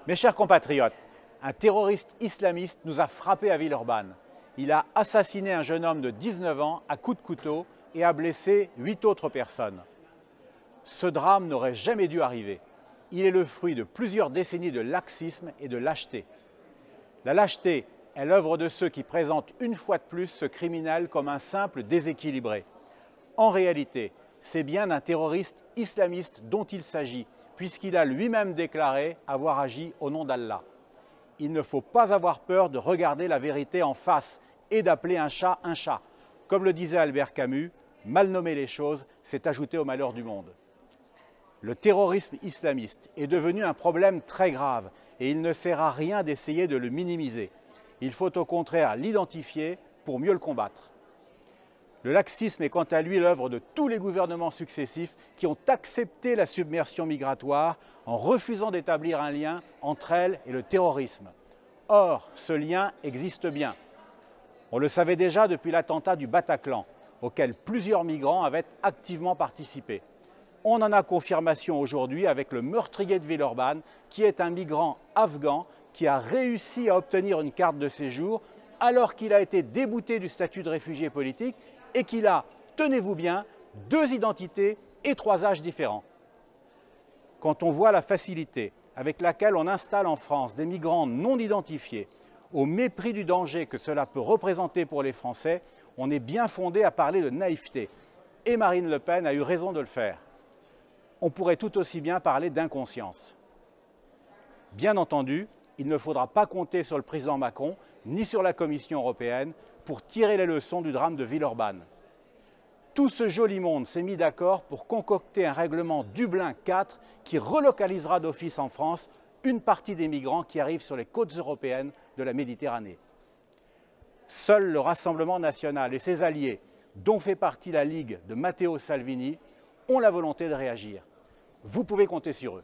Mes chers compatriotes, un terroriste islamiste nous a frappés à Villeurbanne. Il a assassiné un jeune homme de 19 ans à coups de couteau et a blessé 8 autres personnes. Ce drame n'aurait jamais dû arriver. Il est le fruit de plusieurs décennies de laxisme et de lâcheté. La lâcheté est l'œuvre de ceux qui présentent une fois de plus ce criminel comme un simple déséquilibré. En réalité, c'est bien d'un terroriste islamiste dont il s'agit, puisqu'il a lui-même déclaré avoir agi au nom d'Allah. Il ne faut pas avoir peur de regarder la vérité en face et d'appeler un chat un chat. Comme le disait Albert Camus, mal nommer les choses, c'est ajouter au malheur du monde. Le terrorisme islamiste est devenu un problème très grave et il ne sert à rien d'essayer de le minimiser. Il faut au contraire l'identifier pour mieux le combattre. Le laxisme est quant à lui l'œuvre de tous les gouvernements successifs qui ont accepté la submersion migratoire en refusant d'établir un lien entre elle et le terrorisme. Or, ce lien existe bien. On le savait déjà depuis l'attentat du Bataclan, auquel plusieurs migrants avaient activement participé. On en a confirmation aujourd'hui avec le meurtrier de Villeurbanne, qui est un migrant afghan qui a réussi à obtenir une carte de séjour alors qu'il a été débouté du statut de réfugié politique et qu'il a, tenez-vous bien, 2 identités et 3 âges différents. Quand on voit la facilité avec laquelle on installe en France des migrants non identifiés, au mépris du danger que cela peut représenter pour les Français, on est bien fondé à parler de naïveté. Et Marine Le Pen a eu raison de le faire. On pourrait tout aussi bien parler d'inconscience. Bien entendu, il ne faudra pas compter sur le président Macron ni sur la Commission européenne pour tirer les leçons du drame de Villeurbanne. Tout ce joli monde s'est mis d'accord pour concocter un règlement Dublin 4 qui relocalisera d'office en France une partie des migrants qui arrivent sur les côtes européennes de la Méditerranée. Seul le Rassemblement national et ses alliés, dont fait partie la Ligue de Matteo Salvini, ont la volonté de réagir. Vous pouvez compter sur eux.